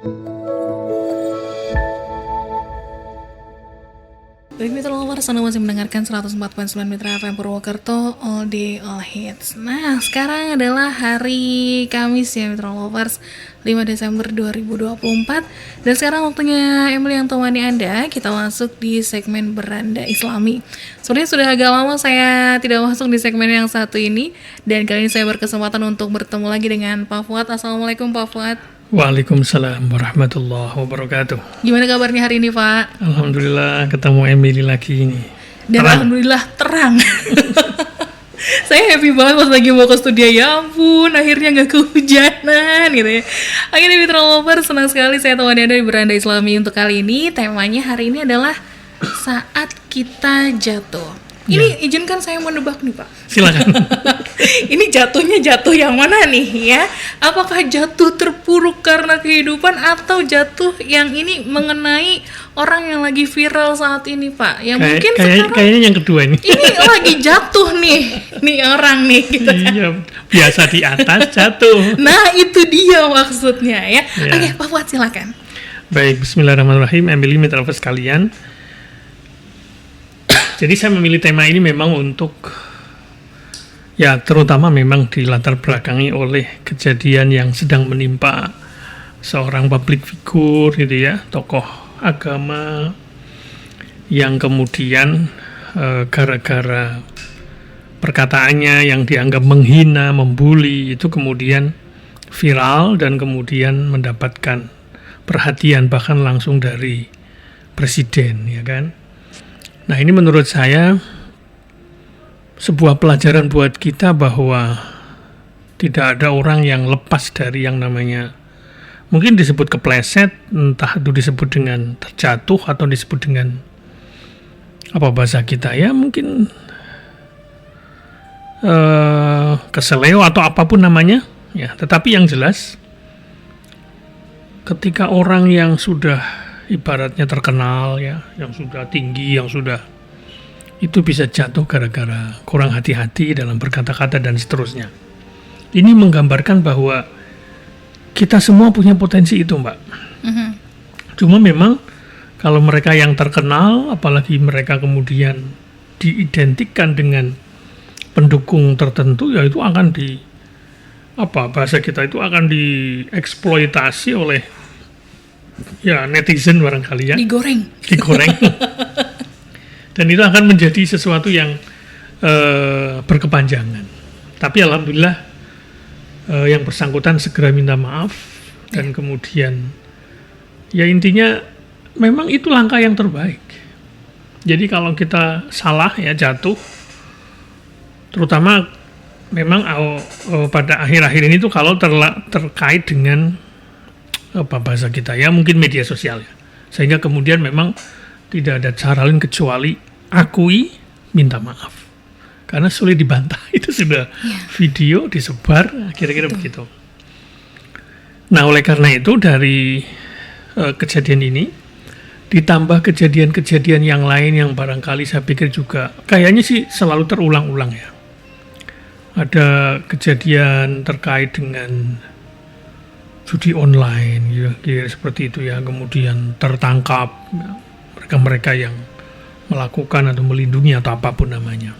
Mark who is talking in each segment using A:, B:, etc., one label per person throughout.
A: Baik Mitra Lovers, Anda masih mendengarkan 104.9 Mitra FM Purwokerto, All Day All Hits. Nah, sekarang adalah hari Kamis ya Mitra Lovers, 5 Desember 2024. Dan sekarang waktunya Emily yang temani Anda, kita masuk di segmen Beranda Islami. Sebenarnya sudah agak lama saya tidak masuk di segmen yang satu ini, dan kali ini saya berkesempatan untuk bertemu lagi dengan Pak Fuad. Assalamualaikum Pak Fuad.
B: Waalaikumsalam warahmatullahi wabarakatuh.
A: Gimana kabarnya hari ini Pak?
B: Alhamdulillah ketemu Emily lagi ini.
A: Dan
B: Terang.
A: alhamdulillah terang. Saya happy banget pas lagi mau ke studio, ya ampun akhirnya gak kehujanan gitu ya. Akhirnya Mitra Lovers, senang sekali saya temani Anda di Beranda Islami. Untuk kali ini temanya hari ini adalah saat kita jatuh. Ini izinkan saya menebak nih Pak.
B: Silakan.
A: Ini jatuhnya jatuh yang mana nih ya? Apakah jatuh terpuruk karena kehidupan atau jatuh yang ini mengenai orang yang lagi viral saat ini Pak? Yang mungkin sekarang
B: kayaknya yang kedua ini.
A: ini lagi jatuh nih orang nih gitu kan.
B: Iya, biasa di atas jatuh.
A: Nah itu dia maksudnya ya.
B: Ya.
A: Oke Pak Fuad silakan.
B: Baik, bismillahirrahmanirrahim. Emily, Mitra Lovers sekalian. Jadi saya memilih tema ini memang untuk ya terutama memang dilatar belakangi oleh kejadian yang sedang menimpa seorang public figure gitu ya, tokoh agama yang kemudian gara-gara perkataannya yang dianggap menghina, membuli itu kemudian viral dan kemudian mendapatkan perhatian bahkan langsung dari presiden ya kan. Nah ini menurut saya sebuah pelajaran buat kita bahwa tidak ada orang yang lepas dari yang namanya mungkin disebut kepleset, entah itu disebut dengan terjatuh atau disebut dengan apa bahasa kita ya mungkin keseleo atau apapun namanya ya. Tetapi yang jelas ketika orang yang sudah ibaratnya terkenal ya, yang sudah tinggi, yang sudah itu bisa jatuh gara-gara kurang hati-hati dalam berkata-kata dan seterusnya. Ini menggambarkan bahwa kita semua punya potensi itu, Mbak. Cuma memang kalau mereka yang terkenal, apalagi mereka kemudian diidentikan dengan pendukung tertentu, ya itu akan bahasa kita itu akan dieksploitasi oleh ya netizen barangkali ya. Digoreng. Dan itu akan menjadi sesuatu yang berkepanjangan. Tapi alhamdulillah yang bersangkutan segera minta maaf dan kemudian ya intinya memang itu langkah yang terbaik. Jadi kalau kita salah ya jatuh, terutama memang pada akhir-akhir ini tuh kalau terkait dengan apa bahasa kita ya mungkin media sosial ya, sehingga kemudian memang tidak ada cara lain kecuali akui, minta maaf karena sulit dibantah. Itu sudah video disebar kira-kira begitu. Nah oleh karena itu dari kejadian ini ditambah kejadian-kejadian yang lain yang barangkali saya pikir juga kayaknya sih selalu terulang-ulang ya. Ada kejadian terkait dengan judi online ya, kira seperti itu ya, kemudian tertangkap ya, mereka-mereka yang melakukan atau melindungi atau apapun namanya.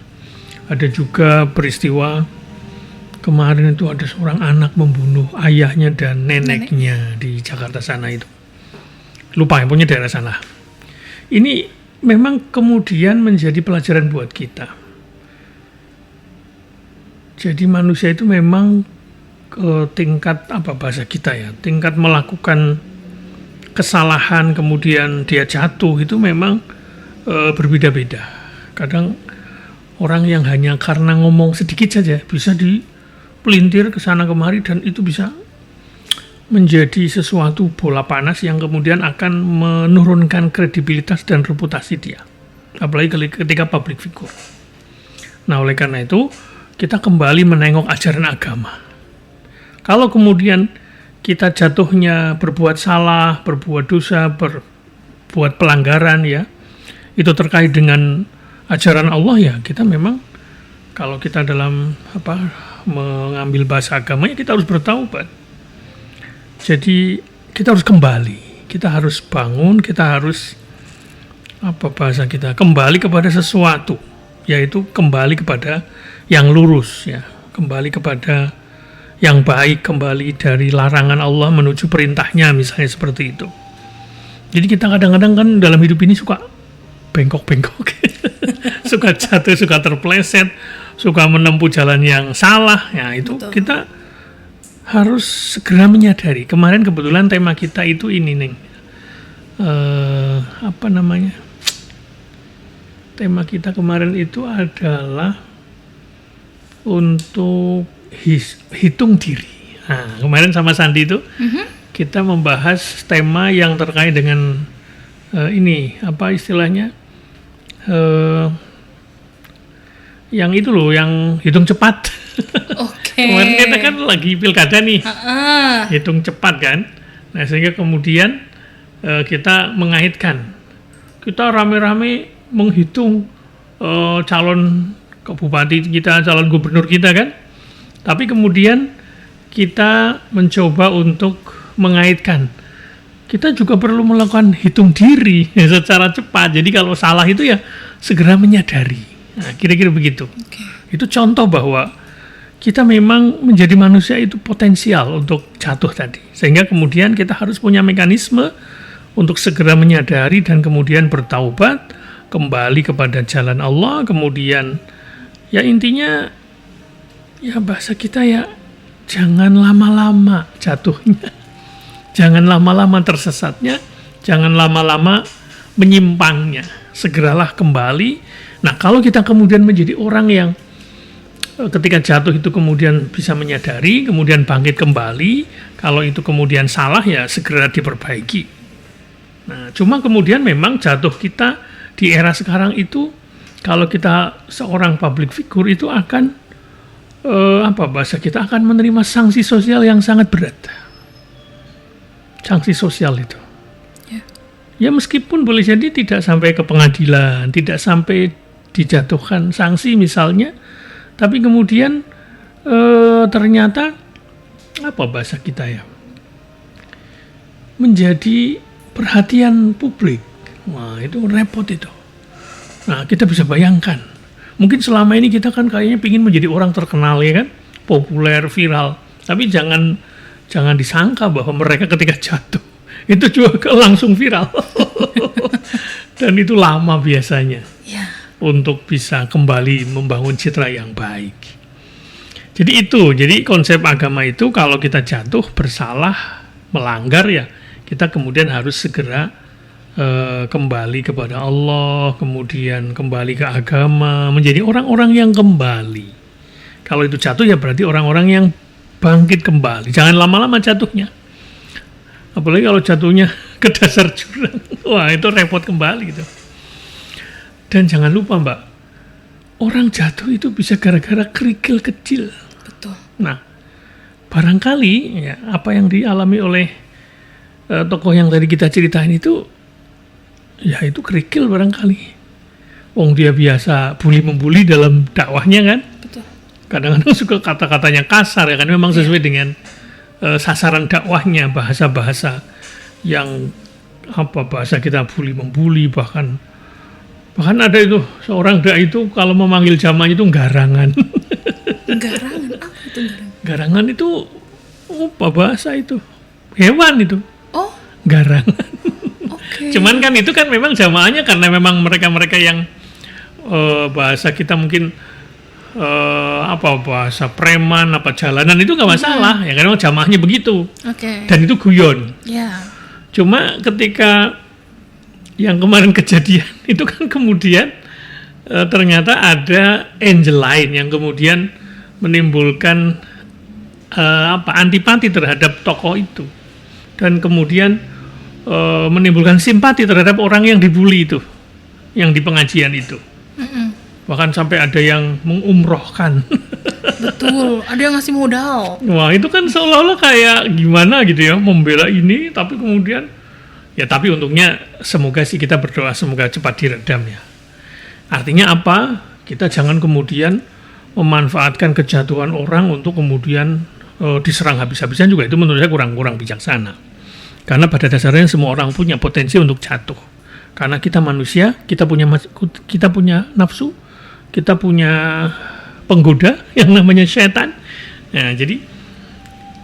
B: Ada juga peristiwa kemarin itu ada seorang anak membunuh ayahnya dan neneknya di Jakarta sana itu. Lupa yang punya daerah sana. Ini memang kemudian menjadi pelajaran buat kita. Jadi manusia itu memang tingkat apa bahasa kita ya, tingkat melakukan kesalahan kemudian dia jatuh itu memang berbeda-beda. Kadang orang yang hanya karena ngomong sedikit saja bisa dipelintir ke sana kemari dan itu bisa menjadi sesuatu bola panas yang kemudian akan menurunkan kredibilitas dan reputasi dia. Apalagi ketika public figure. Nah oleh karena itu kita kembali menengok ajaran agama. Kalau kemudian kita jatuhnya berbuat salah, berbuat dosa, berbuat pelanggaran ya, itu terkait dengan ajaran Allah ya, kita memang kalau kita dalam mengambil bahasa agama ya kita harus bertaubat. Jadi kita harus kembali, kita harus bangun, kita harus apa bahasa kita, kembali kepada sesuatu, yaitu kembali kepada yang lurus ya, kembali kepada yang baik, kembali dari larangan Allah menuju perintahnya, misalnya seperti itu. Jadi kita kadang-kadang kan dalam hidup ini suka bengkok-bengkok, suka jatuh, suka terpleset, suka menempuh jalan yang salah. Ya itu
A: Betul.
B: kita harus segera menyadari. Kemarin kebetulan tema kita itu ini nih, apa namanya? Tema kita kemarin itu adalah untuk hitung diri. Nah, kemarin sama Sandi itu kita membahas tema yang terkait dengan ini apa istilahnya, yang itu loh, yang hitung cepat.
A: Oke.
B: Kemarin kita kan lagi pilkada nih,
A: Ah,
B: hitung cepat kan. Nah sehingga kemudian kita mengaitkan, kita rame-rame menghitung calon bupati kita, calon gubernur kita kan. Tapi kemudian kita mencoba untuk mengaitkan, kita juga perlu melakukan hitung diri secara cepat. Jadi kalau salah itu ya segera menyadari. Nah, kira-kira begitu.
A: oke.
B: Itu contoh bahwa kita memang menjadi manusia itu potensial untuk jatuh tadi. Sehingga kemudian kita harus punya mekanisme untuk segera menyadari dan kemudian bertaubat, kembali kepada jalan Allah, kemudian ya intinya ya bahasa kita ya jangan lama-lama jatuhnya. Jangan lama-lama tersesatnya, jangan lama-lama menyimpangnya. Segeralah kembali. Nah, kalau kita kemudian menjadi orang yang ketika jatuh itu kemudian bisa menyadari, kemudian bangkit kembali, kalau itu kemudian salah ya segera diperbaiki. Nah, cuma kemudian memang jatuh kita di era sekarang itu, kalau kita seorang public figure itu akan apa bahasa kita, akan menerima sanksi sosial yang sangat berat. Sanksi sosial itu. Ya meskipun boleh jadi tidak sampai ke pengadilan, tidak sampai dijatuhkan sanksi misalnya, tapi kemudian ternyata apa bahasa kita ya, menjadi perhatian publik. Wah itu repot itu. Nah kita bisa bayangkan, mungkin selama ini kita kan kayaknya ingin menjadi orang terkenal ya kan, populer, viral, tapi jangan disangka bahwa mereka ketika jatuh itu juga langsung viral. Dan itu lama biasanya
A: Ya.
B: untuk bisa kembali membangun citra yang baik. Jadi konsep agama itu kalau kita jatuh, bersalah, melanggar ya kita kemudian harus segera kembali kepada Allah, kemudian kembali ke agama, menjadi orang-orang yang kembali. Kalau itu jatuh ya berarti orang-orang yang bangkit kembali. Jangan lama-lama jatuhnya. Apalagi kalau jatuhnya ke dasar jurang. Wah, itu repot kembali gitu. Dan jangan lupa, Mbak, orang jatuh itu bisa gara-gara kerikil kecil.
A: Betul.
B: Nah, barangkali ya apa yang dialami oleh tokoh yang tadi kita ceritain itu, ya itu kerikil barangkali. Wong dia biasa bully-membuli dalam dakwahnya kan.
A: Betul.
B: Kadang-kadang suka kata-katanya kasar ya kan, memang sesuai dengan sasaran dakwahnya, bahasa-bahasa yang apa bahasa kita bully-membuli, bahkan ada itu seorang dai itu kalau memanggil jamaahnya itu garangan.
A: Garangan apa itu garangan?
B: Garangan itu apa bahasa itu? Hewan itu.
A: Oh,
B: Garangan.
A: oke.
B: Cuman kan itu kan memang jamaahnya karena memang mereka-mereka yang bahasa kita mungkin apa bahasa preman, apa jalanan itu nggak masalah ya kan, memang jamaahnya begitu.
A: Oke.
B: Dan itu guyon.
A: Ya.
B: Cuma ketika yang kemarin kejadian itu kan kemudian ternyata ada angel lain yang kemudian menimbulkan antipati terhadap tokoh itu, dan kemudian menimbulkan simpati terhadap orang yang dibully itu, yang di pengajian itu. Bahkan sampai ada yang mengumrohkan.
A: Betul. Ada yang ngasih modal.
B: Wah itu kan seolah-olah kayak gimana gitu ya, membela ini, tapi kemudian ya tapi untungnya semoga sih kita berdoa semoga cepat diredam ya. Artinya apa? Kita jangan kemudian memanfaatkan kejatuhan orang untuk kemudian diserang habis-habisan juga, itu menurut saya kurang bijaksana. Karena pada dasarnya semua orang punya potensi untuk jatuh. Karena kita manusia, kita punya nafsu, kita punya penggoda yang namanya setan. Nah, jadi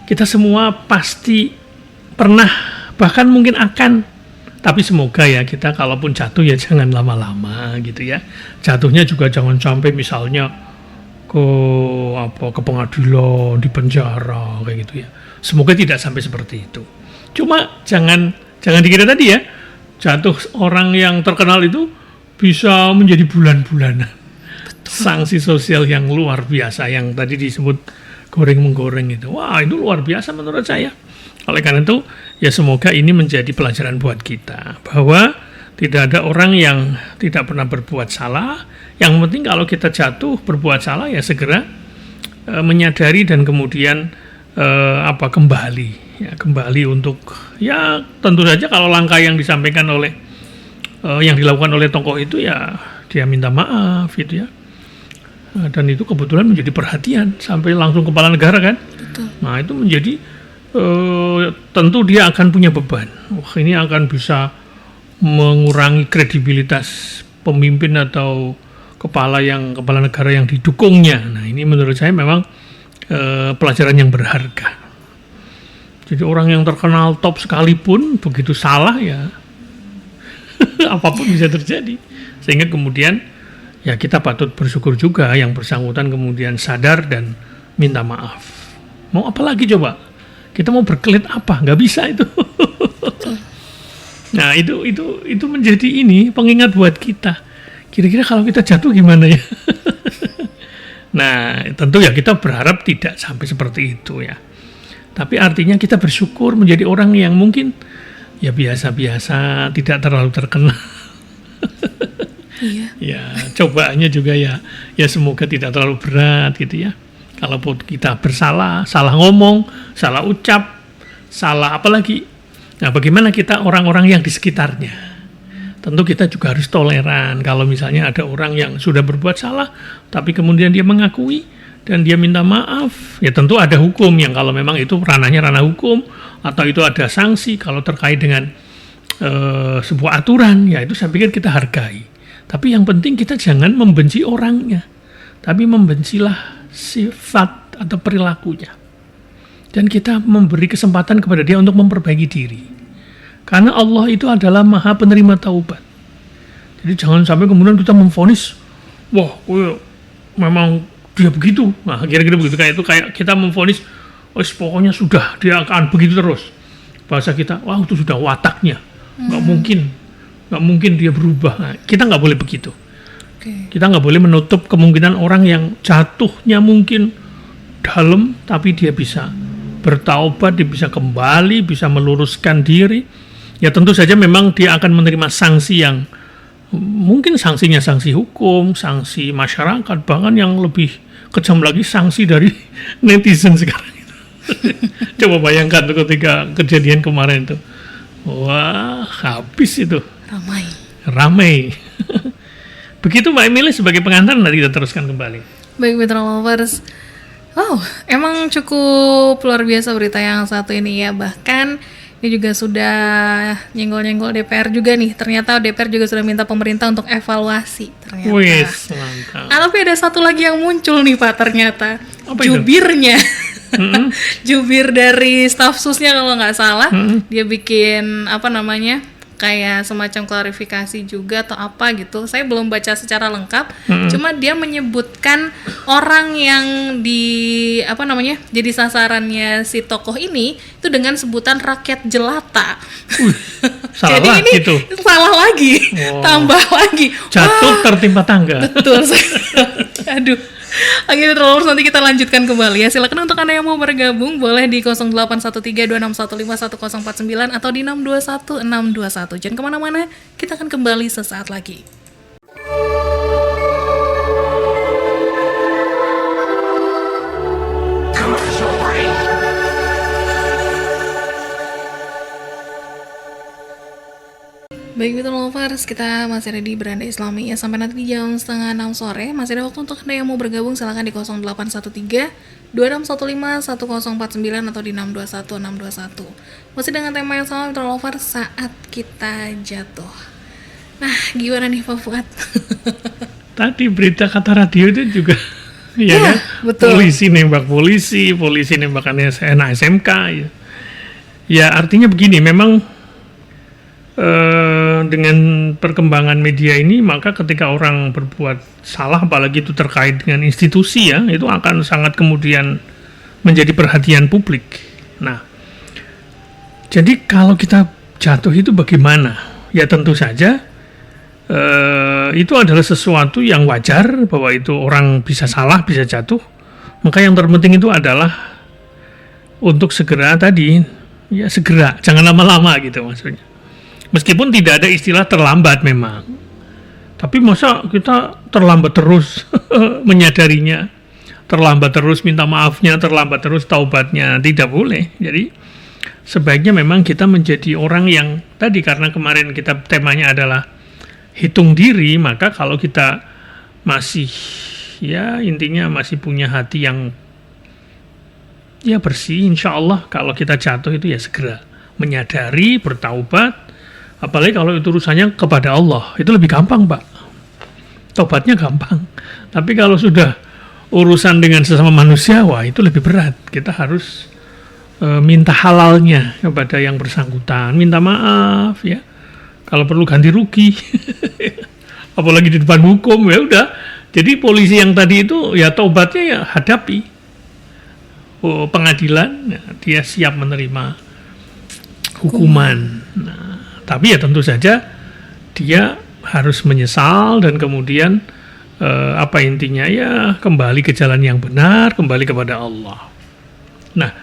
B: kita semua pasti pernah, bahkan mungkin akan, tapi semoga ya kita kalaupun jatuh ya jangan lama-lama gitu ya. Jatuhnya juga jangan sampai misalnya ke pengadilan, di penjara kayak gitu ya. Semoga tidak sampai seperti itu. Cuma jangan dikira tadi ya, jatuh orang yang terkenal itu bisa menjadi bulan-bulanan. Sanksi sosial yang luar biasa yang tadi disebut goreng-menggoreng itu. Wah, itu luar biasa menurut saya. Oleh karena itu, ya semoga ini menjadi pelajaran buat kita bahwa tidak ada orang yang tidak pernah berbuat salah. Yang penting kalau kita jatuh berbuat salah ya segera menyadari dan kemudian kembali untuk ya tentu saja kalau langkah yang disampaikan oleh yang dilakukan oleh tokoh itu ya dia minta maaf gitu ya. Dan itu kebetulan menjadi perhatian sampai langsung kepala negara kan.
A: Betul.
B: Nah itu menjadi tentu dia akan punya beban. Wah, ini akan bisa mengurangi kredibilitas pemimpin atau kepala negara yang didukungnya. Nah ini menurut saya memang pelajaran yang berharga. Jadi orang yang terkenal top sekalipun begitu salah ya apapun bisa terjadi. Sehingga kemudian ya kita patut bersyukur juga yang bersangkutan kemudian sadar dan minta maaf. Mau apa lagi coba? Kita mau berkelit apa? Nggak bisa itu. Nah itu menjadi ini pengingat buat kita. Kira-kira kalau kita jatuh gimana ya? Nah tentu ya kita berharap tidak sampai seperti itu ya. Tapi artinya kita bersyukur menjadi orang yang mungkin ya biasa-biasa, tidak terlalu terkenal.
A: Iya.
B: Ya cobaannya juga ya semoga tidak terlalu berat gitu ya. Kalaupun kita bersalah, salah ngomong, salah ucap, salah apa lagi. Nah bagaimana kita orang-orang yang di sekitarnya? Tentu kita juga harus toleran kalau misalnya ada orang yang sudah berbuat salah, tapi kemudian dia mengakui dan dia minta maaf, ya tentu ada hukum yang kalau memang itu ranahnya ranah hukum, atau itu ada sanksi kalau terkait dengan sebuah aturan, ya itu saya pikir kita hargai. Tapi yang penting kita jangan membenci orangnya, tapi membencilah sifat atau perilakunya. Dan kita memberi kesempatan kepada dia untuk memperbaiki diri. Karena Allah itu adalah maha penerima taubat. Jadi jangan sampai kemudian kita memvonis, wah, memang dia begitu. Nah, kira-kira begitu kayak itu, kayak kita memvonis, pokoknya sudah dia akan begitu terus. Bahasa kita, wah itu sudah wataknya, nggak mungkin dia berubah. Nah, kita nggak boleh begitu. Kita nggak boleh menutup kemungkinan orang yang jatuhnya mungkin dalam, tapi dia bisa bertaubat, dia bisa kembali, bisa meluruskan diri. Ya tentu saja memang dia akan menerima sanksi yang mungkin sanksinya sanksi hukum, sanksi masyarakat, bahkan yang lebih kejam lagi sanksi dari netizen sekarang itu. Coba bayangkan tuh ketika kejadian kemarin itu. Wah, habis itu. Ramai. Begitu Mbak Emily sebagai pengantar, nanti kita teruskan kembali.
A: Baik Mitra Lovers. Oh, emang cukup luar biasa berita yang satu ini ya. Bahkan ini juga sudah nyenggol-nyenggol DPR juga nih. Ternyata DPR juga sudah minta pemerintah untuk evaluasi ternyata.
B: Wis, mantap.
A: Tapi ada satu lagi yang muncul nih Pak ternyata.
B: Apa
A: jubirnya. Jubir dari staf susnya kalau nggak salah. Dia bikin kayak semacam klarifikasi juga atau apa gitu. Saya belum baca secara lengkap. Cuma dia menyebutkan orang yang jadi sasarannya si tokoh ini itu dengan sebutan rakyat jelata.
B: Salah.
A: Jadi ini
B: gitu.
A: Salah lagi.
B: Wow.
A: Tambah lagi.
B: Jatuh tertimpa tangga.
A: Betul. Aduh. Oke, terus nanti kita lanjutkan kembali ya. Silakan untuk Anda yang mau bergabung boleh di 081326151049 atau di 621621. Jangan kemana-mana, kita akan kembali sesaat lagi. Baik Mitra Lovers, kita masih ada di Beranda Islami ya sampai nanti di jam 5:30 sore. Masih ada waktu untuk Anda yang mau bergabung, silakan di 26151049 atau di 621621. Masih dengan tema yang sama Mitra Lovers, saat kita jatuh. Nah, gimana nih Pak Fuad?
B: Tadi berita kata radio itu juga ya kan?
A: Betul.
B: Polisi nembak polisi nembak anak SMK ya. Ya artinya begini, memang dengan perkembangan media ini, maka ketika orang berbuat salah, apalagi itu terkait dengan institusi ya, itu akan sangat kemudian menjadi perhatian publik. Nah, jadi kalau kita jatuh itu bagaimana? Ya tentu saja itu adalah sesuatu yang wajar, bahwa itu orang bisa salah, bisa jatuh. Maka yang terpenting itu adalah untuk segera tadi, ya segera, jangan lama-lama gitu maksudnya. Meskipun tidak ada istilah terlambat memang, tapi masa kita terlambat terus menyadarinya, terlambat terus minta maafnya, terlambat terus taubatnya, tidak boleh. Jadi sebaiknya memang kita menjadi orang yang tadi, karena kemarin kita temanya adalah hitung diri, maka kalau kita masih ya intinya masih punya hati yang ya bersih, insya Allah kalau kita jatuh itu ya segera menyadari, bertaubat. Apalagi kalau itu urusannya kepada Allah, itu lebih gampang Pak, taubatnya gampang. Tapi kalau sudah urusan dengan sesama manusia, wah itu lebih berat. Kita harus minta halalnya kepada yang bersangkutan, minta maaf ya, kalau perlu ganti rugi apalagi di depan hukum, ya udah. Jadi polisi yang tadi itu ya taubatnya ya hadapi pengadilan, ya, dia siap menerima hukuman. Nah, tapi ya tentu saja dia harus menyesal dan kemudian apa intinya ya kembali ke jalan yang benar, kembali kepada Allah. Nah,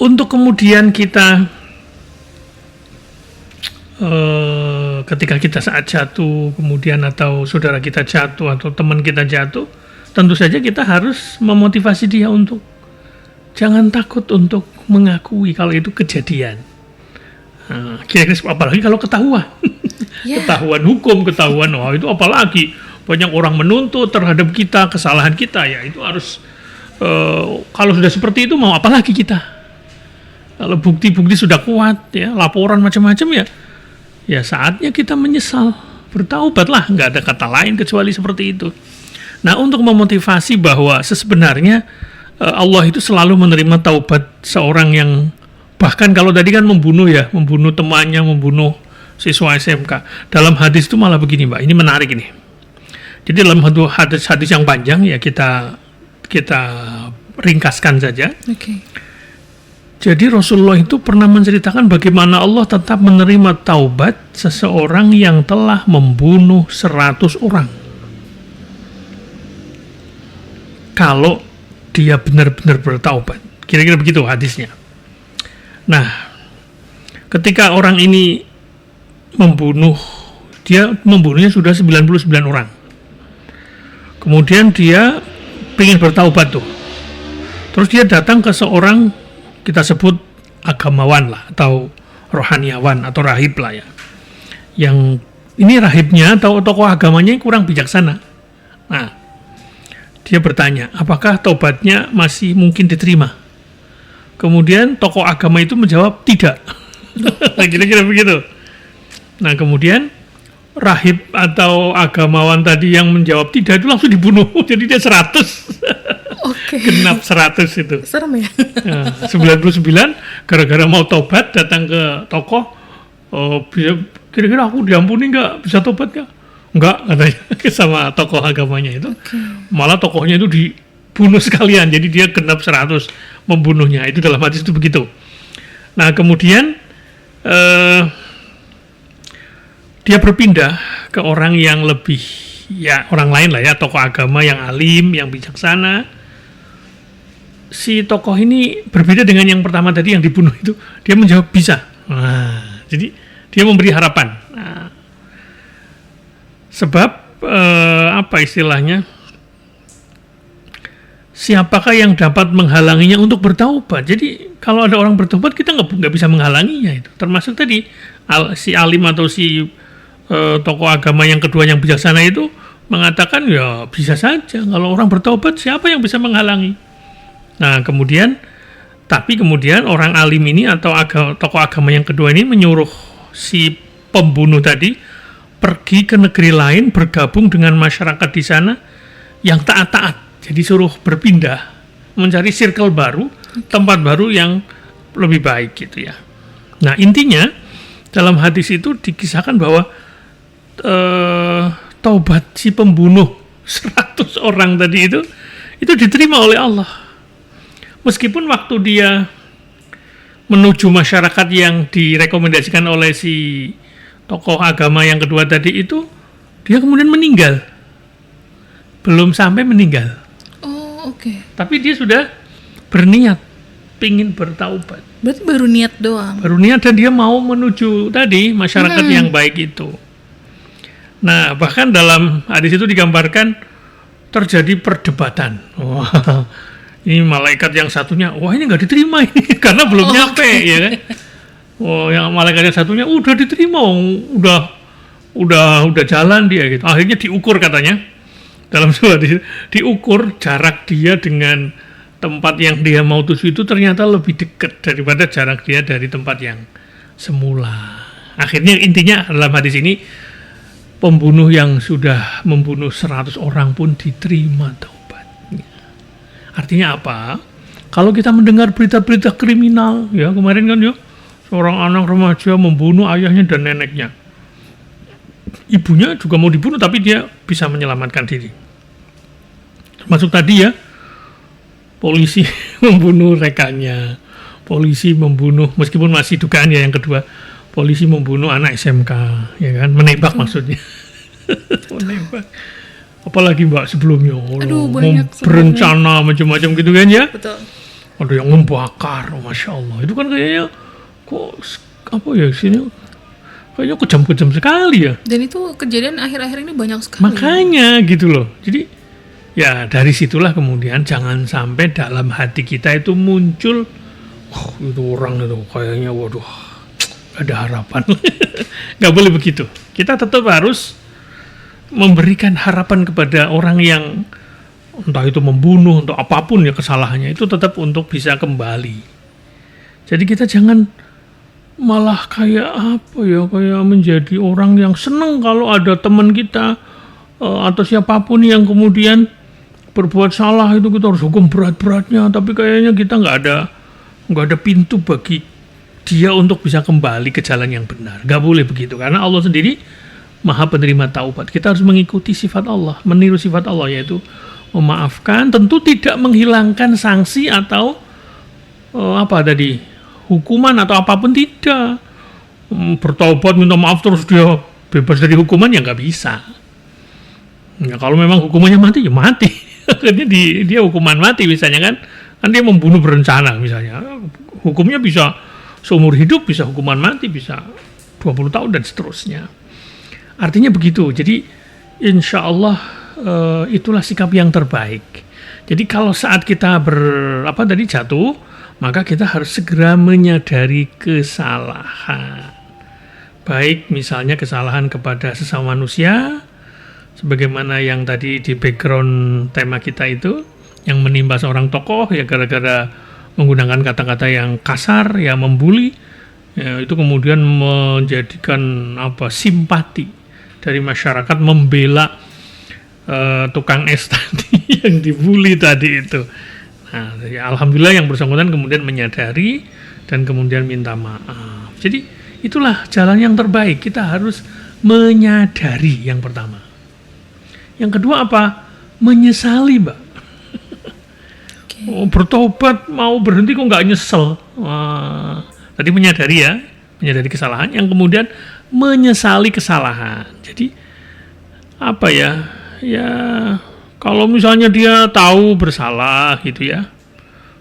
B: untuk kemudian kita ketika kita saat jatuh kemudian, atau saudara kita jatuh atau teman kita jatuh, tentu saja kita harus memotivasi dia untuk jangan takut untuk mengakui kalau itu kejadian. Kira-kira apalagi kalau ketahuan ketahuan hukum, ketahuan itu apalagi banyak orang menuntut terhadap kita, kesalahan kita, ya itu harus kalau sudah seperti itu mau apalagi kita, kalau bukti-bukti sudah kuat ya, laporan macam-macam ya saatnya kita menyesal, bertaubatlah, nggak ada kata lain kecuali seperti itu. Nah, untuk memotivasi bahwa sebenarnya Allah itu selalu menerima taubat seorang yang bahkan kalau tadi kan membunuh temannya, membunuh siswa SMK. Dalam hadis itu malah begini Mbak, ini menarik ini. Jadi dalam hadis yang panjang ya kita ringkaskan saja.
A: Oke.
B: Jadi Rasulullah itu pernah menceritakan bagaimana Allah tetap menerima taubat seseorang yang telah membunuh 100 orang. Kalau dia benar-benar bertaubat. Kira-kira begitu hadisnya. Nah, ketika orang ini membunuhnya sudah 99 orang. Kemudian dia ingin bertaubat tuh. Terus dia datang ke seorang, kita sebut agamawan lah, atau rohaniawan, atau rahib lah ya. Yang ini rahibnya atau tokoh agamanya kurang bijaksana. Nah, dia bertanya, apakah taubatnya masih mungkin diterima? Kemudian tokoh agama itu menjawab tidak. Kira-kira begitu. Nah, kemudian rahib atau agamawan tadi yang menjawab tidak itu langsung dibunuh. Jadi dia 100.
A: Oke.
B: Genap 100 itu.
A: Serem ya.
B: Nah, 99 gara-gara mau tobat datang ke tokoh, kira-kira aku diampuni nggak? Bisa tobat nggak? Nggak, katanya sama tokoh agamanya itu.
A: Oke.
B: Malah tokohnya itu dibunuh sekalian. Jadi dia genap 100 membunuhnya. Itu dalam hadis itu begitu. Nah, kemudian dia berpindah ke orang yang lebih, ya orang lain lah ya, tokoh agama yang alim, yang bijaksana. Si tokoh ini berbeda dengan yang pertama tadi yang dibunuh itu. Dia menjawab bisa. Nah, jadi dia memberi harapan. Nah, sebab apa istilahnya? Siapakah yang dapat menghalanginya untuk bertaubat? Jadi kalau ada orang bertaubat, kita nggak bisa menghalanginya itu. Termasuk tadi si alim atau si tokoh agama yang kedua yang bijaksana itu mengatakan ya bisa saja kalau orang bertaubat, siapa yang bisa menghalangi? Nah, tapi kemudian orang alim ini atau tokoh agama yang kedua ini menyuruh si pembunuh tadi pergi ke negeri lain, bergabung dengan masyarakat di sana yang taat-taat. Jadi suruh berpindah, mencari circle baru, tempat baru yang lebih baik gitu ya. Nah, intinya dalam hadis itu dikisahkan bahwa taubat si pembunuh 100 orang tadi itu diterima oleh Allah. Meskipun waktu dia menuju masyarakat yang direkomendasikan oleh si tokoh agama yang kedua tadi itu, dia kemudian meninggal. Belum sampai meninggal.
A: Oh, oke.
B: Tapi dia sudah berniat pingin bertaubat.
A: Berarti baru niat doang.
B: Baru niat dan dia mau menuju tadi masyarakat yang baik itu. Nah, bahkan dalam hadis itu digambarkan terjadi perdebatan. Wah, ini malaikat yang satunya, wah ini nggak diterima ini karena belum nyampe, ya kan? Oh, yang malaikat yang satunya udah diterima, udah jalan dia gitu. Akhirnya diukur katanya dalam surat diukur jarak dia dengan tempat yang dia mau tuju itu ternyata lebih dekat daripada jarak dia dari tempat yang semula. Akhirnya intinya dalam hadis ini pembunuh yang sudah membunuh 100 orang pun diterima taubatnya. Artinya apa? Kalau kita mendengar berita-berita kriminal, ya kemarin kan ya, seorang anak remaja membunuh ayahnya dan neneknya. Ibunya juga mau dibunuh tapi dia bisa menyelamatkan diri. Termasuk tadi ya, polisi membunuh rekannya, polisi membunuh, meskipun masih dugaan ya yang kedua, polisi membunuh anak SMK, ya kan, menembak maksudnya. Menembak. Apalagi Mbak sebelumnya, berencana macam-macam gitu kan ya.
A: Betul.
B: Ada yang membakar, Masya Allah. Itu kan kayaknya, kok apa ya sini, kayaknya kejam-kejam sekali ya.
A: Dan itu kejadian akhir-akhir ini banyak sekali.
B: Makanya gitu loh. Jadi ya dari situlah kemudian jangan sampai dalam hati kita itu muncul, itu orang itu kayaknya waduh, ada harapan. Nggak boleh begitu. Kita tetap harus memberikan harapan kepada orang yang entah itu membunuh, untuk apapun ya kesalahannya, itu tetap untuk bisa kembali. Jadi kita jangan malah kayak apa ya, kayak menjadi orang yang senang kalau ada teman kita atau siapapun yang kemudian berbuat salah itu kita harus hukum berat-beratnya, tapi kayaknya kita nggak ada pintu bagi dia untuk bisa kembali ke jalan yang benar. Nggak boleh begitu, karena Allah sendiri Maha penerima taubat. Kita harus mengikuti sifat Allah, meniru sifat Allah, yaitu memaafkan, tentu tidak menghilangkan sanksi atau hukuman atau apapun, tidak. Bertaubat minta maaf terus dia bebas dari hukuman ya nggak bisa. Ya, kalau memang hukumannya mati ya mati. Akhirnya dia hukuman mati misalnya kan dia membunuh berencana misalnya. Hukumnya bisa seumur hidup, bisa hukuman mati, bisa 20 tahun dan seterusnya. Artinya begitu. Jadi insya Allah itulah sikap yang terbaik. Jadi kalau saat kita jatuh, maka kita harus segera menyadari kesalahan. Baik misalnya kesalahan kepada sesama manusia, sebagaimana yang tadi di background tema kita itu, yang menimpa seorang tokoh ya gara-gara menggunakan kata-kata yang kasar, ya membuli, ya, itu kemudian menjadikan simpati dari masyarakat membela tukang es tadi yang dibully tadi itu. Nah, ya, alhamdulillah yang bersangkutan kemudian menyadari dan kemudian minta maaf. Jadi itulah jalan yang terbaik. Kita harus menyadari yang pertama. Yang kedua apa? Menyesali, Mbak. Okay. Bertobat mau berhenti kok nggak nyesel. Tadi menyadari kesalahan. Yang kemudian menyesali kesalahan. Jadi ya kalau misalnya dia tahu bersalah gitu ya,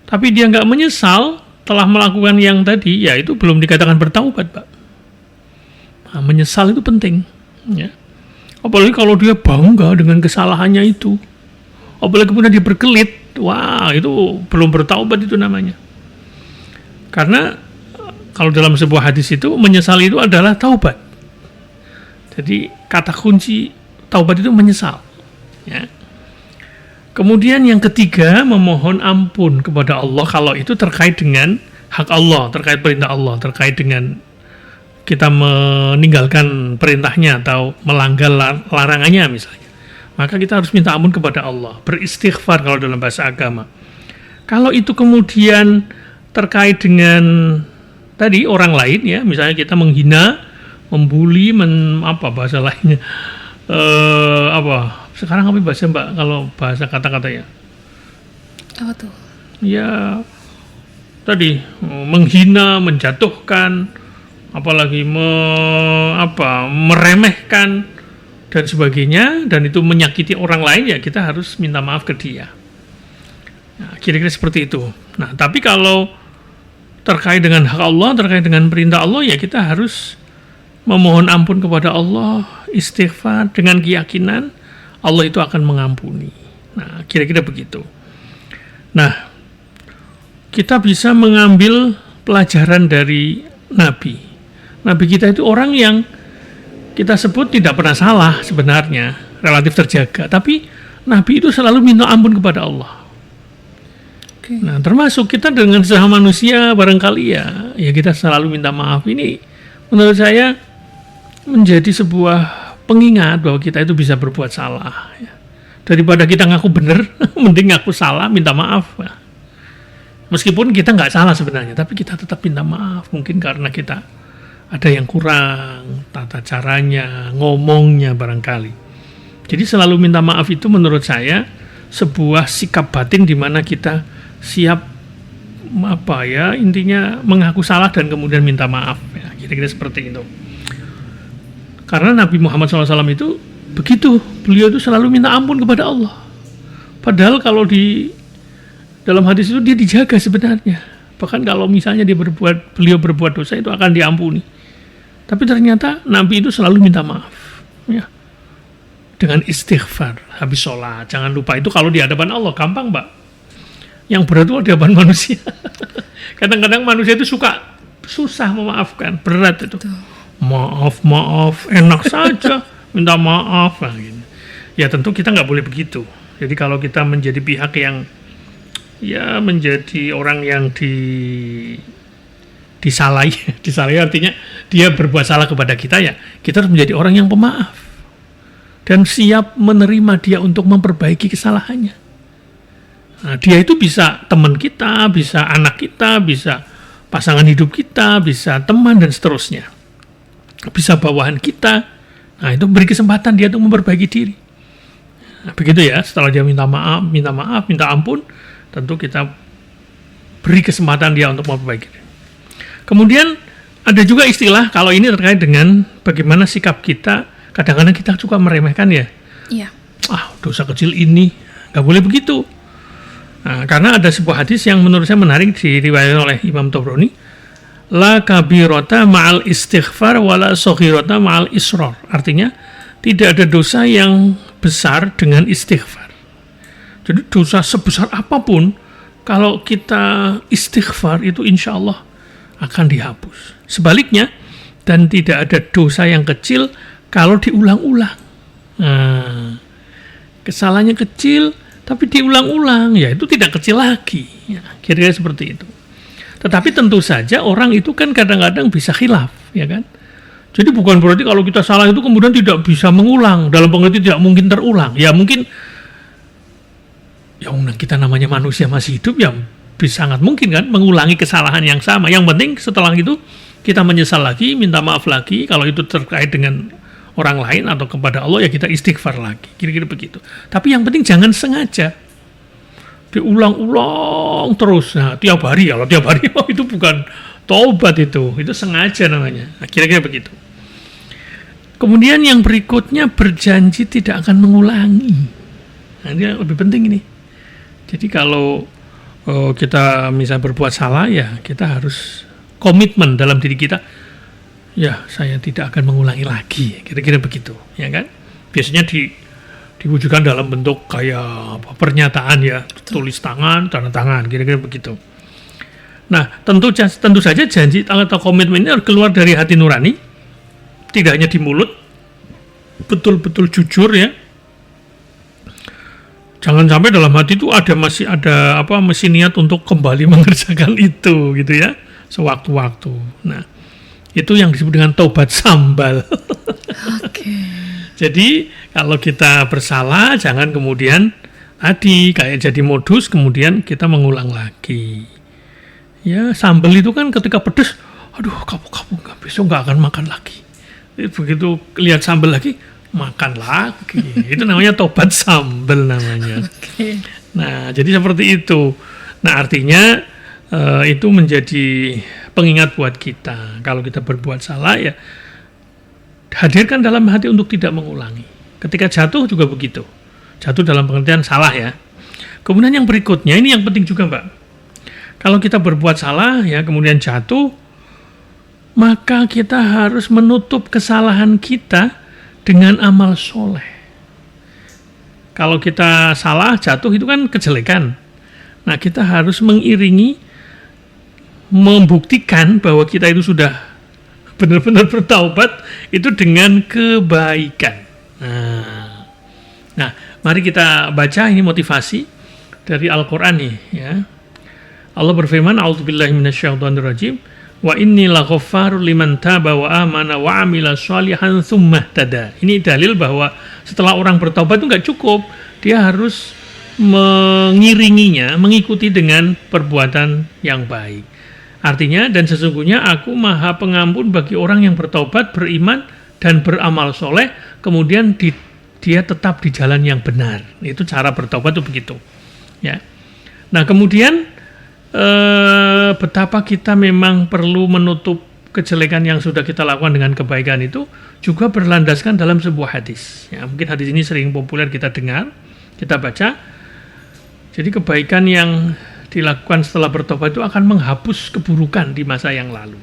B: tapi dia nggak menyesal telah melakukan yang tadi, ya itu belum dikatakan bertaubat, Pak. Nah, menyesal itu penting, ya. Apalagi kalau dia bangga dengan kesalahannya itu, apalagi kemudian dia berkelit, wah itu belum bertaubat itu namanya. Karena kalau dalam sebuah hadis itu menyesal itu adalah taubat. Jadi kata kunci taubat itu menyesal, ya. Kemudian yang ketiga, memohon ampun kepada Allah kalau itu terkait dengan hak Allah, terkait perintah Allah, terkait dengan kita meninggalkan perintahnya atau melanggar larangannya misalnya. Maka kita harus minta ampun kepada Allah, beristighfar kalau dalam bahasa agama. Kalau itu kemudian terkait dengan tadi orang lain ya, misalnya kita menghina, membuli, apa bahasa lainnya, apa sekarang apa bahasa Mbak kalau bahasa kata-katanya?
A: Apa tuh?
B: Ya tadi menghina, menjatuhkan, apalagi meremehkan dan sebagainya, dan itu menyakiti orang lain, ya kita harus minta maaf ke dia. Nah, kira-kira seperti itu. Nah, tapi kalau terkait dengan hak Allah, terkait dengan perintah Allah, ya kita harus memohon ampun kepada Allah, istighfar dengan keyakinan Allah itu akan mengampuni. Nah, kira-kira begitu. Nah, kita bisa mengambil pelajaran dari Nabi. Nabi kita itu orang yang kita sebut tidak pernah salah sebenarnya, relatif terjaga. Tapi Nabi itu selalu minta ampun kepada Allah.
A: Okay.
B: Nah, termasuk kita dengan sesama manusia barangkali ya kita selalu minta maaf. Ini menurut saya menjadi sebuah pengingat bahwa kita itu bisa berbuat salah. Ya. Daripada kita ngaku benar, mending ngaku salah, minta maaf. Ya. Meskipun kita nggak salah sebenarnya, tapi kita tetap minta maaf. Mungkin karena kita ada yang kurang, tata caranya, ngomongnya barangkali. Jadi selalu minta maaf itu menurut saya sebuah sikap batin di mana kita siap intinya mengaku salah dan kemudian minta maaf. Ya, kira-kira seperti itu. Karena Nabi Muhammad SAW itu begitu, beliau itu selalu minta ampun kepada Allah. Padahal kalau di dalam hadis itu dia dijaga sebenarnya. Bahkan kalau misalnya beliau berbuat dosa itu akan diampuni. Tapi ternyata Nabi itu selalu minta maaf, ya, dengan istighfar habis sholat. Jangan lupa itu kalau di hadapan Allah gampang, Mbak. Yang berat itu di hadapan manusia. Kadang-kadang manusia itu susah memaafkan, berat itu. Maaf, enak saja minta maaf. Nah, gitu. Ya tentu kita nggak boleh begitu. Jadi kalau kita menjadi pihak yang menjadi orang yang disalahi artinya dia berbuat salah kepada kita, ya kita harus menjadi orang yang pemaaf dan siap menerima dia untuk memperbaiki kesalahannya. Nah, dia itu bisa teman kita, bisa anak kita, bisa pasangan hidup kita, bisa teman dan seterusnya, bisa bawahan kita. Nah, itu beri kesempatan dia untuk memperbaiki diri. Nah, begitu ya, setelah dia minta maaf, minta ampun, tentu kita beri kesempatan dia untuk memperbaiki diri. Kemudian ada juga istilah, kalau ini terkait dengan bagaimana sikap kita, kadang-kadang kita suka meremehkan ya.
A: Iya.
B: Dosa kecil ini, nggak boleh begitu. Nah, karena ada sebuah hadis yang menurut saya menarik diriwayatkan oleh Imam Tabrani, la kabirata ma'al istighfar wala soghirata ma'al israr. Artinya, tidak ada dosa yang besar dengan istighfar. Jadi dosa sebesar apapun, kalau kita istighfar itu insya Allah akan dihapus. Sebaliknya, dan tidak ada dosa yang kecil kalau diulang-ulang. Nah, kesalahannya kecil, tapi diulang-ulang, ya itu tidak kecil lagi. Ya, kira-kira seperti itu. Tetapi tentu saja orang itu kan kadang-kadang bisa khilaf, ya kan? Jadi bukan berarti kalau kita salah itu kemudian tidak bisa mengulang, dalam pengertian tidak mungkin terulang. Ya mungkin, kita namanya manusia masih hidup, ya bisa sangat mungkin kan mengulangi kesalahan yang sama. Yang penting setelah itu kita menyesal lagi, minta maaf lagi. Kalau itu terkait dengan orang lain atau kepada Allah, ya kita istighfar lagi. Kira-kira begitu. Tapi yang penting jangan sengaja diulang-ulang terus. Nah, tiap hari, kalau tiap hari itu bukan taubat itu sengaja namanya. Nah, kira-kira begitu. Kemudian yang berikutnya, berjanji tidak akan mengulangi. Nah, ini yang lebih penting ini. Jadi kalau kita misalnya berbuat salah, ya kita harus komitmen dalam diri kita, ya saya tidak akan mengulangi lagi, kira-kira begitu, ya kan? Biasanya diwujudkan dalam bentuk kayak pernyataan, ya, tulis tangan, tanda tangan, kira-kira begitu. Nah, tentu saja janji atau komitmen ini harus keluar dari hati nurani, tidak hanya di mulut, betul-betul jujur, ya. Jangan sampai dalam hati itu masih ada mesin niat untuk kembali mengerjakan itu gitu ya, sewaktu-waktu. Nah, itu yang disebut dengan tobat sambal.
A: Oke.
B: Jadi kalau kita bersalah jangan kemudian tadi kayak jadi modus kemudian kita mengulang lagi. Ya, sambal itu kan ketika pedes, aduh kamu besok nggak akan makan lagi. Begitu lihat sambal lagi, makan lagi. Itu namanya tobat sambal namanya.
A: Oke.
B: Nah, jadi seperti itu. Nah, artinya itu menjadi pengingat buat kita. Kalau kita berbuat salah ya hadirkan dalam hati untuk tidak mengulangi. Ketika jatuh juga begitu. Jatuh dalam pengertian salah ya. Kemudian yang berikutnya, ini yang penting juga Mbak. Kalau kita berbuat salah ya kemudian jatuh, maka kita harus menutup kesalahan kita dengan amal soleh. Kalau kita salah, jatuh itu kan kejelekan. Nah, kita harus mengiringi, membuktikan bahwa kita itu sudah benar-benar bertaubat itu dengan kebaikan. Nah, mari kita baca ini motivasi dari Al-Quran nih ya. Allah berfirman, A'udzubillahi minasyaitonirrajim. Wa inni laghaffarul liman taba wa amana wa amila shalihan tsumma ihtada. Ini dalil bahwa setelah orang bertobat itu enggak cukup, dia harus mengiringinya, mengikuti dengan perbuatan yang baik. Artinya, dan sesungguhnya aku maha pengampun bagi orang yang bertobat, beriman dan beramal soleh, kemudian dia tetap di jalan yang benar. Itu cara bertobat itu begitu. Ya. Nah, kemudian betapa kita memang perlu menutup kejelekan yang sudah kita lakukan dengan kebaikan itu juga berlandaskan dalam sebuah hadis. Ya, mungkin hadis ini sering populer kita dengar, kita baca. Jadi kebaikan yang dilakukan setelah bertobat itu akan menghapus keburukan di masa yang lalu.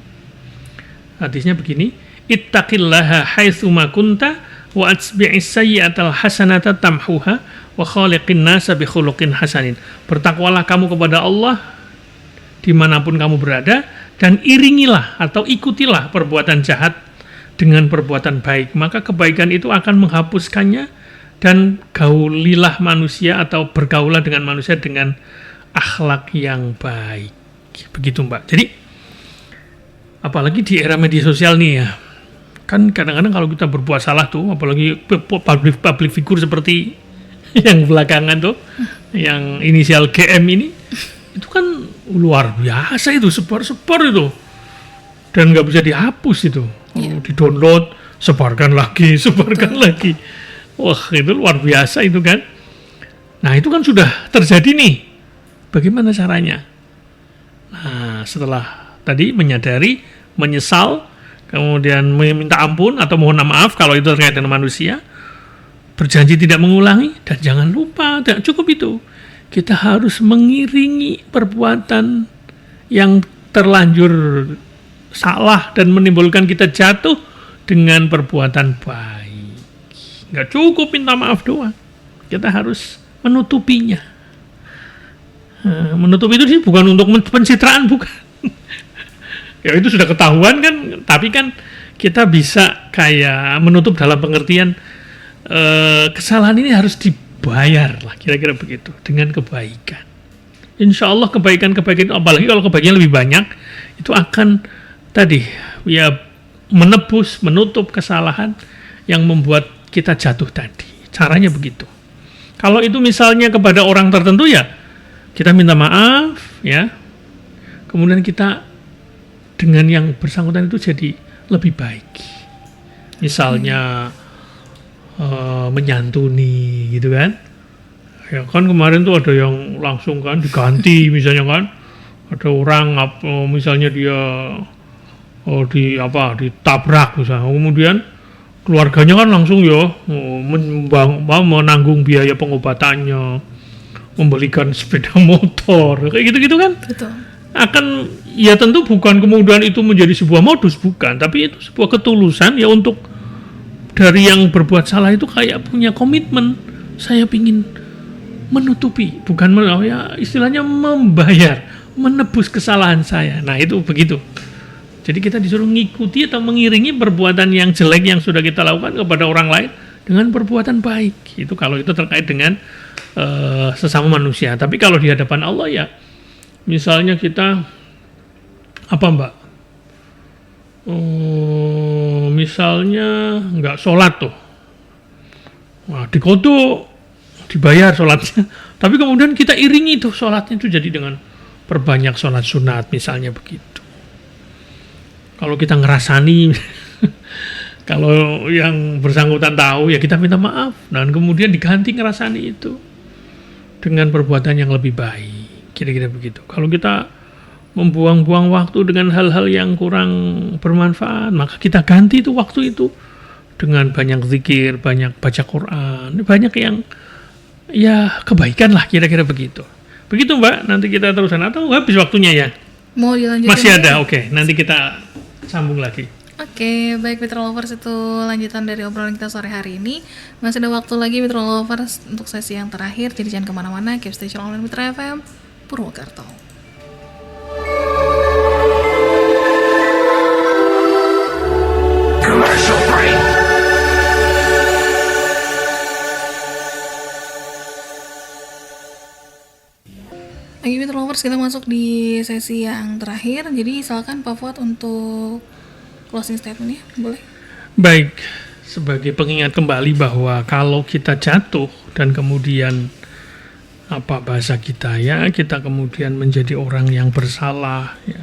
B: Hadisnya begini, ittaqillaha haitsu ma kunta wa atbi'is sayyi'atal hasanata tamhuha wa khaliqin nasa bi khuluqin hasanin. Bertakwalah kamu kepada Allah dimanapun kamu berada, dan iringilah atau ikutilah perbuatan jahat dengan perbuatan baik, maka kebaikan itu akan menghapuskannya, dan gaulilah manusia atau bergaulah dengan manusia dengan akhlak yang baik. Begitu Mbak. Jadi apalagi di era media sosial nih ya, kan kadang-kadang kalau kita berbuat salah tuh, apalagi public figure seperti yang belakangan tuh, yang inisial GM ini, itu kan luar biasa itu, sebar itu, dan nggak bisa dihapus itu. Di-download, sebarkan lagi. Wah, itu luar biasa itu kan. Nah, itu kan sudah terjadi nih. Bagaimana caranya? Nah, setelah tadi menyadari, menyesal, kemudian meminta ampun atau mohon maaf kalau itu terkait dengan manusia, berjanji tidak mengulangi, dan jangan lupa, tidak cukup itu. Kita harus mengiringi perbuatan yang terlanjur salah dan menimbulkan kita jatuh dengan perbuatan baik. Nggak cukup minta maaf doang. Kita harus menutupinya. Menutup itu sih bukan untuk pencitraan, bukan. Ya itu sudah ketahuan kan, tapi kan kita bisa kayak menutup dalam pengertian kesalahan ini harus dibayar lah, kira-kira begitu, dengan kebaikan. Insya Allah kebaikan-kebaikan itu, apalagi kalau kebaikan lebih banyak, itu akan tadi ya menebus, menutup kesalahan yang membuat kita jatuh tadi. Caranya begitu. Kalau itu misalnya kepada orang tertentu ya kita minta maaf ya, kemudian kita dengan yang bersangkutan itu jadi lebih baik. Misalnya menyantuni gitu kan. Ya kan kemarin tuh ada yang langsung kan diganti misalnya kan. Ada orang misalnya dia ditabrak misalnya. Kemudian keluarganya kan langsung ya menanggung biaya pengobatannya, membelikan sepeda motor, kayak gitu-gitu kan.
A: Betul.
B: Akan ya tentu bukan kemudian itu menjadi sebuah modus, bukan, tapi itu sebuah ketulusan ya untuk dari yang berbuat salah itu kayak punya komitmen, saya ingin menutupi, bukan ya istilahnya membayar, menebus kesalahan saya. Nah itu begitu. Jadi kita disuruh mengikuti atau mengiringi perbuatan yang jelek yang sudah kita lakukan kepada orang lain dengan perbuatan baik. Itu kalau itu terkait dengan sesama manusia. Tapi kalau di hadapan Allah ya, misalnya kita apa Mbak? Misalnya nggak sholat tuh, nah, dikodok, dibayar sholatnya. Tapi kemudian kita iringi tuh sholatnya itu jadi dengan perbanyak sholat sunat misalnya begitu. Kalau kita ngerasani, kalau yang bersangkutan tahu ya kita minta maaf dan kemudian diganti ngerasani itu dengan perbuatan yang lebih baik. Kira-kira begitu. Kalau kita membuang-buang waktu dengan hal-hal yang kurang bermanfaat, maka kita ganti itu waktu itu dengan banyak zikir, banyak baca Quran, banyak yang ya kebaikan lah, kira-kira begitu. Begitu Mbak, nanti kita terusan atau habis waktunya ya?
A: Mau dilanjutin?
B: Masih ada, oke. Nanti kita sambung lagi.
A: Oke, baik Mitra Lovers, itu lanjutan dari obrolan kita sore hari ini. Masih ada waktu lagi Mitra Lovers untuk sesi yang terakhir, jadi jangan kemana-mana, keep stay tune online Mitra FM Purwokerto. Oke Mitra Lovers, kita masuk di sesi yang terakhir. Jadi silakan Pak Fuad untuk closing statement ya, boleh?
B: Baik, sebagai pengingat kembali bahwa kalau kita jatuh dan kemudian apa bahasa kita ya, kita kemudian menjadi orang yang bersalah ya,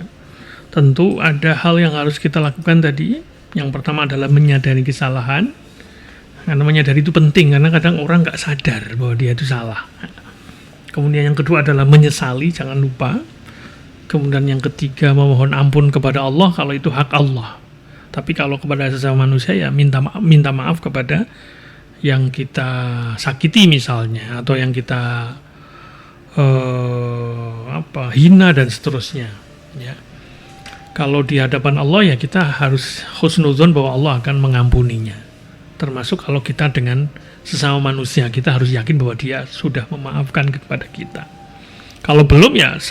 B: tentu ada hal yang harus kita lakukan tadi. Yang pertama adalah menyadari kesalahan, karena menyadari itu penting karena kadang orang nggak sadar bahwa dia itu salah. Kemudian yang kedua adalah menyesali, jangan lupa. Kemudian yang ketiga memohon ampun kepada Allah kalau itu hak Allah. Tapi kalau kepada sesama manusia ya minta maaf kepada yang kita sakiti misalnya, atau yang kita hina dan seterusnya. Ya. Kalau di hadapan Allah ya kita harus husnuzon bahwa Allah akan mengampuninya. Termasuk kalau kita dengan sesama manusia, kita harus yakin bahwa dia sudah memaafkan kepada kita. Kalau belum ya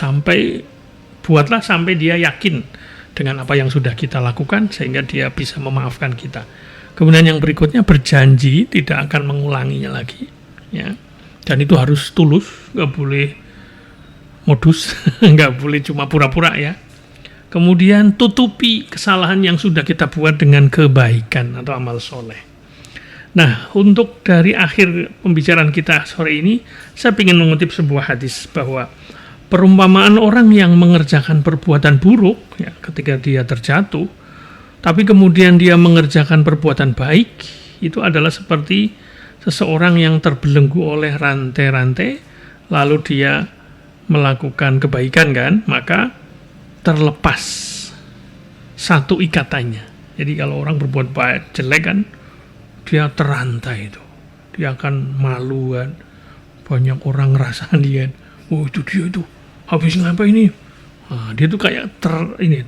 B: buatlah sampai dia yakin dengan apa yang sudah kita lakukan sehingga dia bisa memaafkan kita. Kemudian yang berikutnya berjanji tidak akan mengulanginya lagi, ya. Dan itu harus tulus, nggak boleh modus, nggak boleh cuma pura-pura ya. Kemudian tutupi kesalahan yang sudah kita buat dengan kebaikan atau amal soleh. Nah, untuk dari akhir pembicaraan kita sore ini, saya ingin mengutip sebuah hadis bahwa perumpamaan orang yang mengerjakan perbuatan buruk ya, ketika dia terjatuh, tapi kemudian dia mengerjakan perbuatan baik, itu adalah seperti seseorang yang terbelenggu oleh rantai-rantai, lalu dia melakukan kebaikan kan, maka terlepas satu ikatannya. Jadi kalau orang berbuat baik, jelek kan, dia terantai itu, dia akan malu kan, banyak orang ngerasain dia, oh itu dia itu habis ngapain ini, nah, dia tuh kayak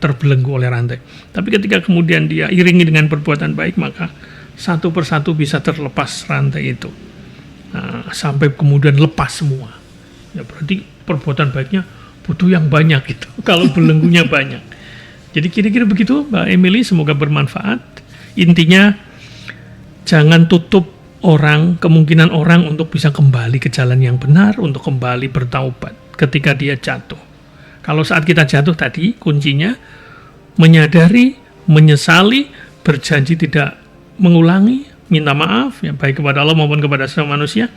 B: terbelenggu oleh rantai. Tapi ketika kemudian dia iringi dengan perbuatan baik, maka satu persatu bisa terlepas rantai itu, nah, sampai kemudian lepas semua. Ya berarti perbuatan baiknya butuh yang banyak itu, kalau belenggunya banyak. Jadi kira-kira begitu Mbak Emily, semoga bermanfaat. Intinya jangan tutup kemungkinan orang untuk bisa kembali ke jalan yang benar, untuk kembali bertaubat ketika dia jatuh. Kalau saat kita jatuh tadi, kuncinya menyadari, menyesali, berjanji tidak mengulangi, minta maaf, ya, baik kepada Allah maupun kepada sesama manusia,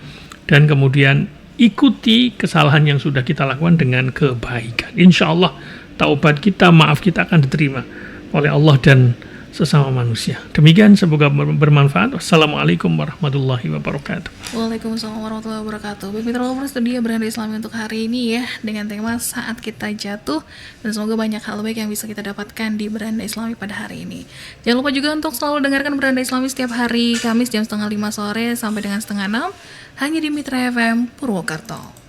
B: dan kemudian ikuti kesalahan yang sudah kita lakukan dengan kebaikan. Insya Allah, taubat kita, maaf kita akan diterima oleh Allah dan sesama manusia. Demikian, semoga bermanfaat. Wassalamualaikum warahmatullahi wabarakatuh.
A: Waalaikumsalam warahmatullahi wabarakatuh. Baik Mitra Lovers, itu dia Beranda Islami untuk hari ini ya, dengan tema saat kita jatuh, dan semoga banyak hal baik yang bisa kita dapatkan di Beranda Islami pada hari ini. Jangan lupa juga untuk selalu dengarkan Beranda Islami setiap hari Kamis jam 4:30 sore sampai dengan 5:30 hanya di Mitra FM Purwokerto.